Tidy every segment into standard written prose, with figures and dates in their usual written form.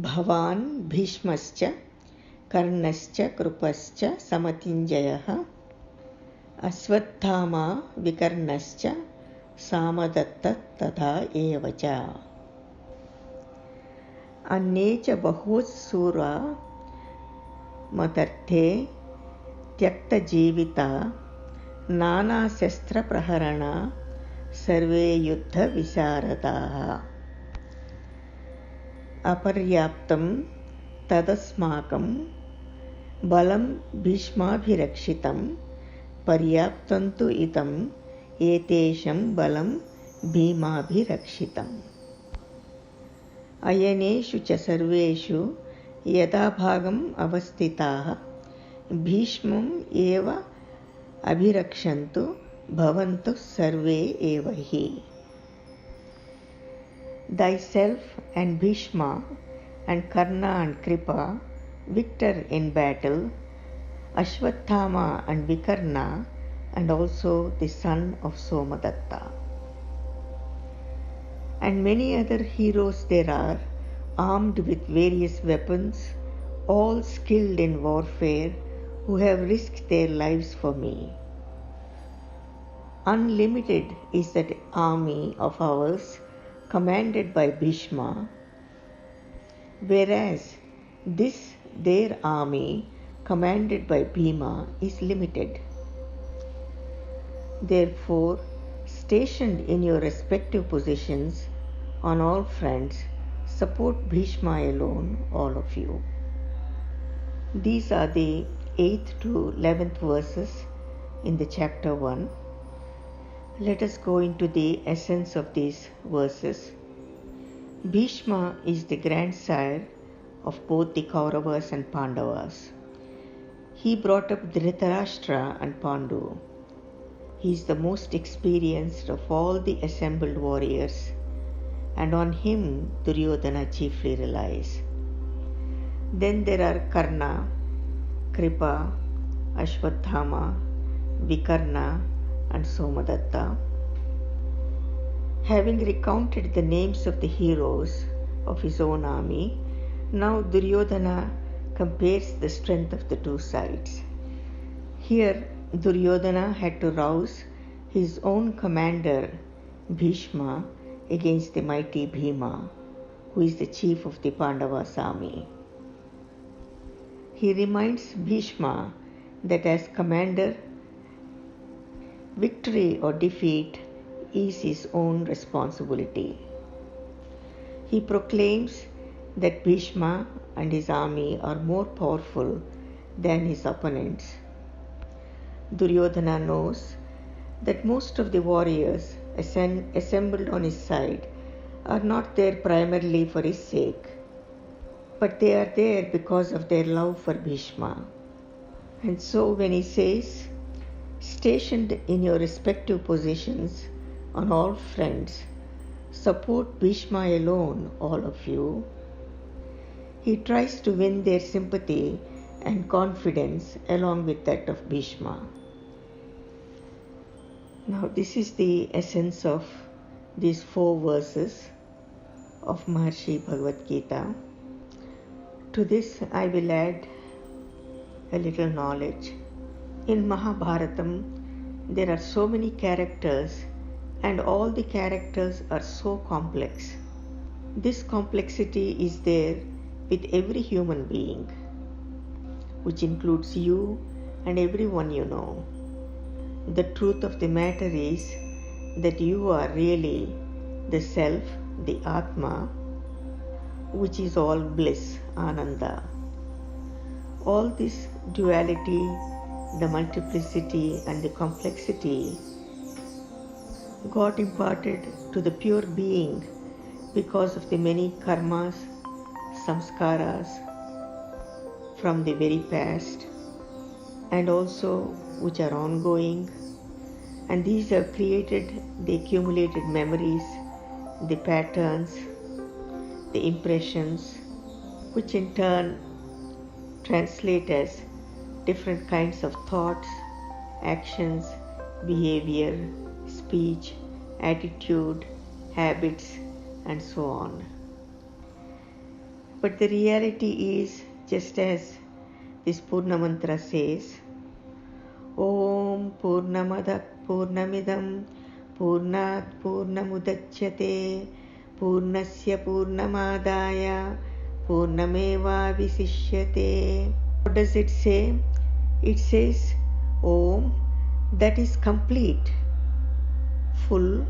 भवान् भीष्मश्च कर्णश्च कृपश्च समतिञ्जयः अश्वत्थामा विकर्णश्च सामदत्तः तथा एव च अन्ये च बहूत्सूरा मदर्थे त्यक्तजीविता नानाशस्त्रप्रहरणा सर्वे युद्धविशारदाः अपर्याप्तं तदस्माकं बलं भीष्माभिरक्षितं पर्याप्तं तु इदम् एतेषां बलं भीमाभिरक्षितम् अयनेषु च सर्वेषु यथाभागम् अवस्थिताः भीष्मम् एव अभिरक्षन्तु भवन्तु सर्वे एव हि Thyself and Bhishma and Karna and Kripa, victor in battle, Ashwatthama and Vikarna, and also the son of Somadatta. And many other heroes there are, armed with various weapons, all skilled in warfare, who have risked their lives for me. Unlimited is that army of ours, commanded by Bhishma, whereas this their army, commanded by Bhima, is limited. Therefore, stationed in your respective positions on all fronts, support Bhishma alone, all of you. These are the 8th to 11th verses in the chapter 1. Let us go into the essence of these verses. Bhishma is the grandsire of both the Kauravas and Pandavas. He brought up Dhritarashtra and Pandu. He is the most experienced of all the assembled warriors, and on him Duryodhana chiefly relies. Then there are Karna, Kripa, Ashwatthama, Vikarna, and Somadatta. Having recounted the names of the heroes of his own army, now Duryodhana compares the strength of the two sides. Here Duryodhana had to rouse his own commander Bhishma against the mighty Bhima, who is the chief of the Pandavas' army. He reminds Bhishma that as commander, victory or defeat is his own responsibility. He proclaims that Bhishma and his army are more powerful than his opponents. Duryodhana knows that most of the warriors assembled on his side are not there primarily for his sake, but they are there because of their love for Bhishma. And so when he says, stationed in your respective positions on all fronts, support Bhishma alone, all of you, he tries to win their sympathy and confidence along with that of Bhishma. Now this is the essence of these 4 verses of Maharshi Bhagavad Gita. To this I will add a little knowledge. In Mahabharatam, there are so many characters, and all the characters are so complex. This complexity is there with every human being, which includes you and everyone you know. The truth of the matter is that you are really the Self, the Atma, which is all bliss, Ananda. All this duality, the multiplicity and the complexity got imparted to the pure being because of the many karmas, samskaras from the very past, and also which are ongoing, and these have created the accumulated memories, the patterns, the impressions, which in turn translate as different kinds of thoughts, actions, behavior, speech, attitude, habits, and so on. But the reality is, just as this Purna mantra says, Om Purnamadak Purnamidam Purnat Purnamudachyate Purnasya Purnamadaya Purnameva Visishyate. What does it say? It says Om, that is complete, full,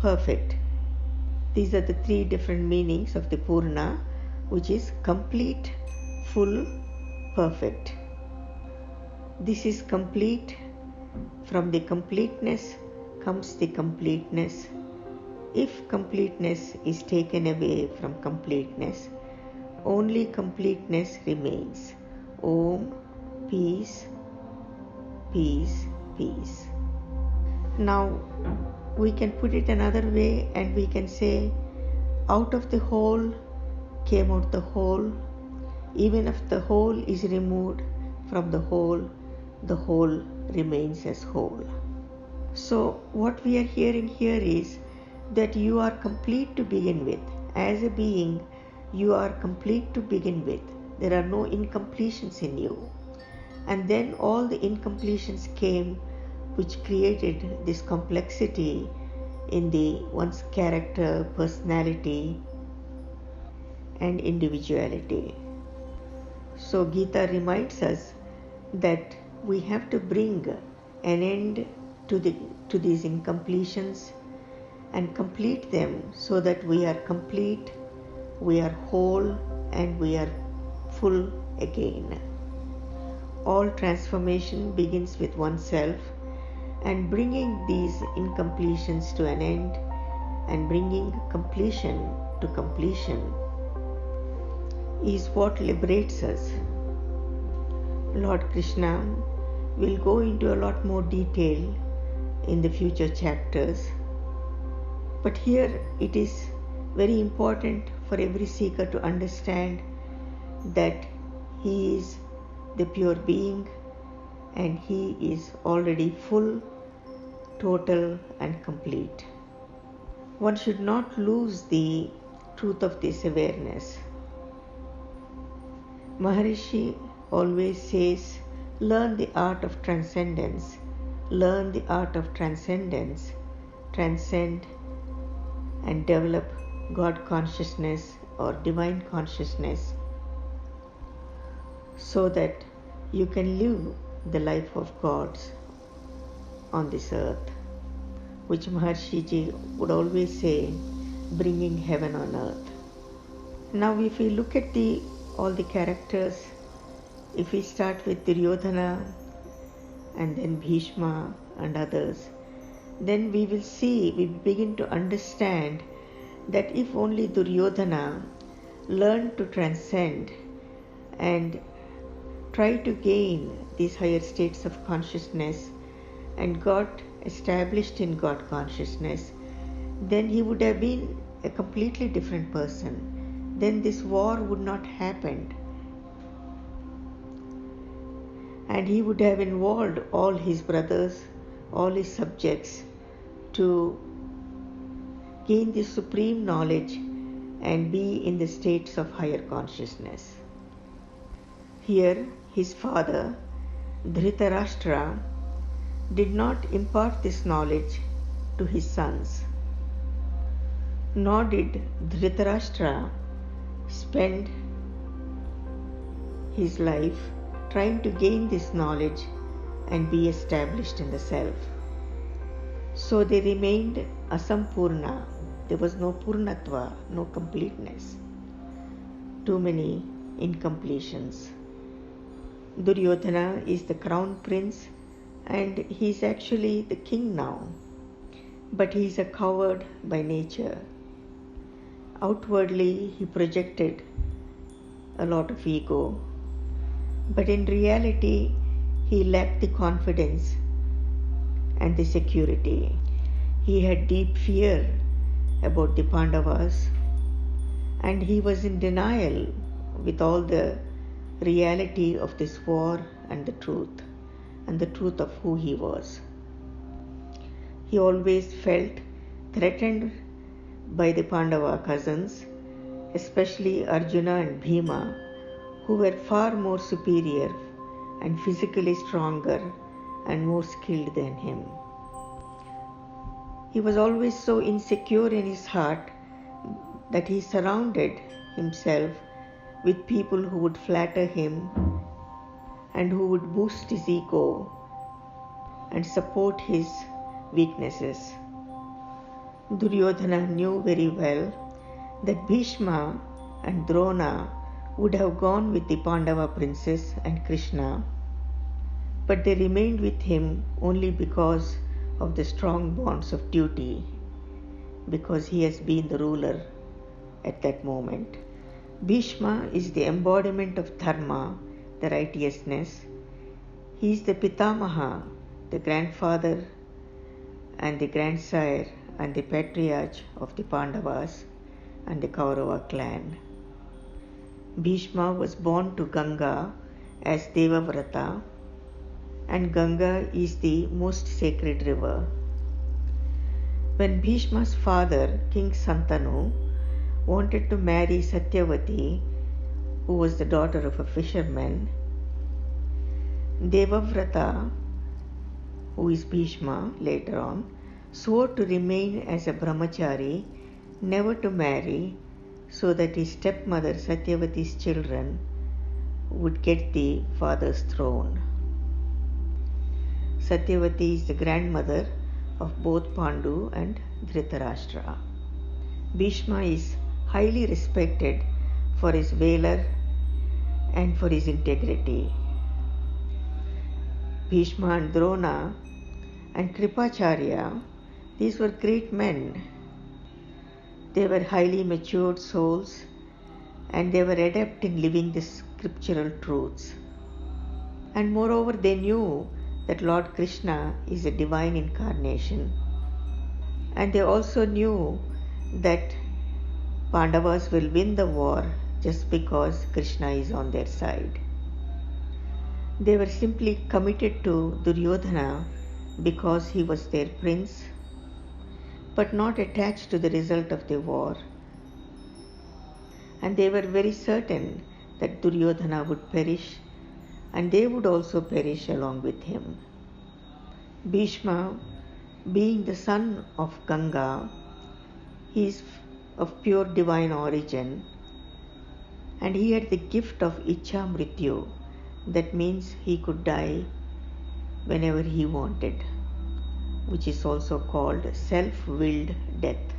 perfect. These are the three different meanings of the Purna, which is complete, full, perfect. This is complete. From the completeness comes the completeness. If completeness is taken away from completeness, only completeness remains. Om, peace, peace, peace. Now, we can put it another way and we can say, out of the whole came out the whole. Even if the whole is removed from the whole remains as whole. So what we are hearing here is that you are complete to begin with. As a being, you are complete to begin with. There are no incompletions in you. And then all the incompletions came, which created this complexity in the one's character, personality, and individuality. So Gita reminds us that we have to bring an end to these incompletions and complete them so that we are complete, we are whole, and we are full again. All transformation begins with oneself, and bringing these incompletions to an end and bringing completion to completion is what liberates us. Lord Krishna will go into a lot more detail in the future chapters, but here it is very important for every seeker to understand that he is the pure being and he is already full, total, and complete. One should not lose the truth of this awareness. Maharishi always says, learn the art of transcendence, learn the art of transcendence, transcend and develop God consciousness or divine consciousness so that you can live the life of gods on this earth, which Maharishiji would always say, bringing heaven on earth. Now if we look at all the characters, if we start with Duryodhana and then Bhishma and others, then we begin to understand that if only Duryodhana learned to transcend and try to gain these higher states of consciousness and got established in God consciousness, then he would have been a completely different person. Then this war would not happen. And he would have involved all his brothers, all his subjects to gain the supreme knowledge and be in the states of higher consciousness. Here, his father, Dhritarashtra, did not impart this knowledge to his sons. Nor did Dhritarashtra spend his life trying to gain this knowledge and be established in the self. So they remained asampurna. There was no purnatva, no completeness. Too many incompletions. Duryodhana is the crown prince and he is actually the king now. But he is a coward by nature. Outwardly he projected a lot of ego, but in reality he lacked the confidence and the security. He had deep fear about the Pandavas and he was in denial with all the reality of this war and the truth of who he was. He always felt threatened by the Pandava cousins especially Arjuna and Bhima, who were far more superior and physically stronger and more skilled than him. He was always so insecure in his heart that he surrounded himself with people who would flatter him and who would boost his ego and support his weaknesses. Duryodhana knew very well that Bhishma and Drona would have gone with the Pandava princess and Krishna, but they remained with him only because of the strong bonds of duty, because he has been the ruler at that moment. Bhishma is the embodiment of dharma, the righteousness. He is the Pitamaha, the grandfather and the grandsire and the patriarch of the Pandavas and the Kaurava clan. Bhishma was born to Ganga as Devavrata, and Ganga is the most sacred river. When Bhishma's father, King Santanu, wanted to marry Satyavati, who was the daughter of a fisherman, Devavrata, who is Bhishma later on, swore to remain as a brahmachari, never to marry, so that his stepmother Satyavati's children would get the father's throne. Satyavati is the grandmother of both Pandu and Dhritarashtra. Bhishma is highly respected for his valor and for his integrity. Bhishma and Drona and Kripacharya, these were great men. They were highly matured souls and they were adept in living the scriptural truths. And moreover, they knew that Lord Krishna is a divine incarnation. And they also knew that Pandavas will win the war just because Krishna is on their side. They were simply committed to Duryodhana because he was their prince, but not attached to the result of the war. And they were very certain that Duryodhana would perish, and they would also perish along with him. Bhishma, being the son of Ganga, he is of pure divine origin, and he had the gift of Ichha Mrityu. That means he could die whenever he wanted, which is also called self-willed death.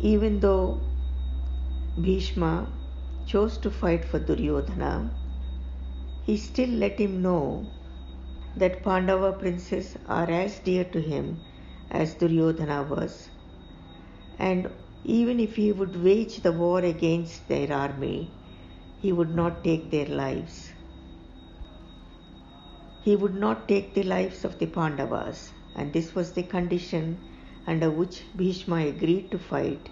Even though Bhishma chose to fight for Duryodhana, he still let him know that Pandava princes are as dear to him as Duryodhana was, and even if he would wage the war against their army, he would not take their lives. He would not take the lives of the Pandavas, and this was the condition under which Bhishma agreed to fight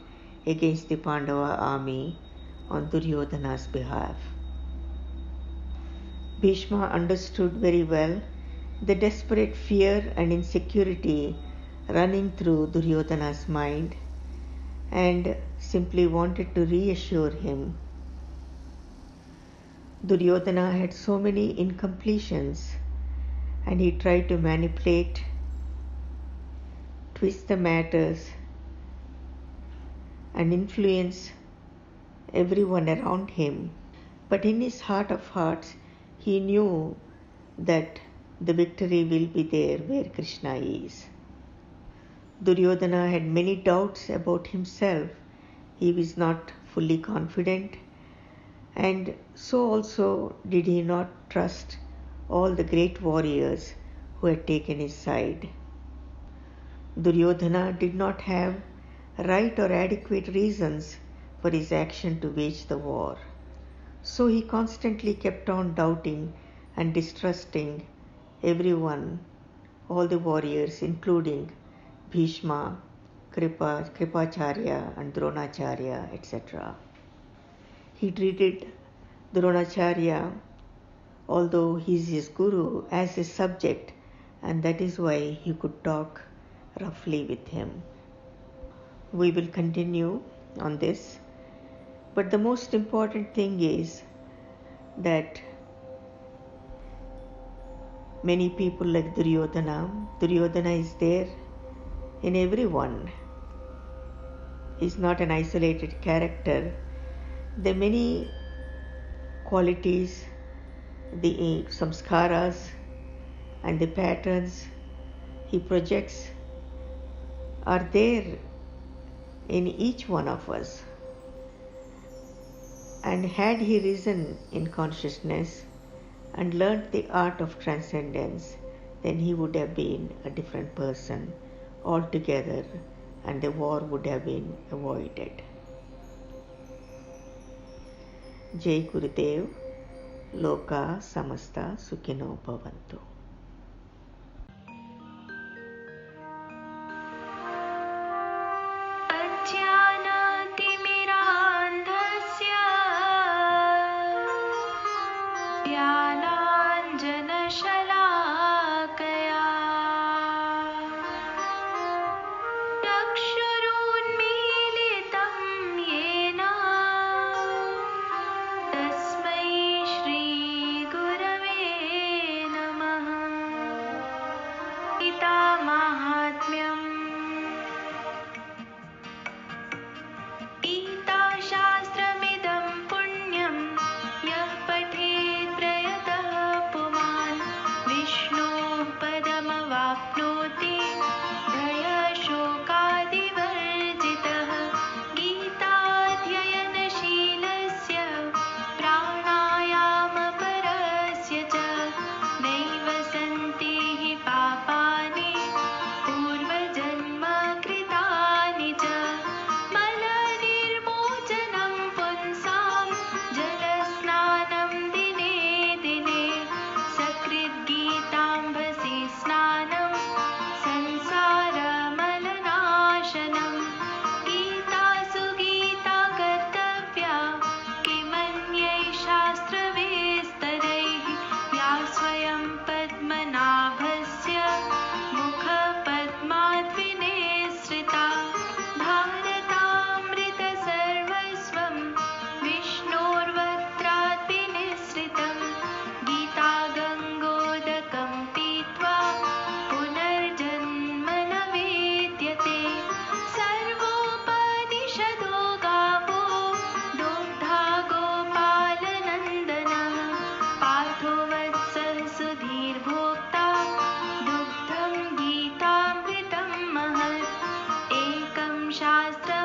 against the Pandava army on Duryodhana's behalf. Bhishma understood very well the desperate fear and insecurity running through Duryodhana's mind and simply wanted to reassure him. Duryodhana had so many incompletions, and he tried to manipulate, twist the matters, and influence everyone around him. But in his heart of hearts, he knew that the victory will be there where Krishna is. Duryodhana had many doubts about himself. He was not fully confident, and so also did he not trust all the great warriors who had taken his side. Duryodhana did not have right or adequate reasons for his action to wage the war. So he constantly kept on doubting and distrusting everyone, all the warriors, including Bhishma, Kripacharya and Dronacharya, etc. He treated Dronacharya, although he is his guru, as his subject, and that is why he could talk roughly with him. We will continue on this But the most important thing is that many people like Duryodhana is there in everyone. He's not an isolated character. There are many qualities, the samskaras and the patterns he projects are there in each one of us. And had he risen in consciousness and learnt the art of transcendence, then he would have been a different person altogether, and the war would have been avoided. Jai Gurudev, Loka Samasta Sukhino Bhavantu. शास्त्र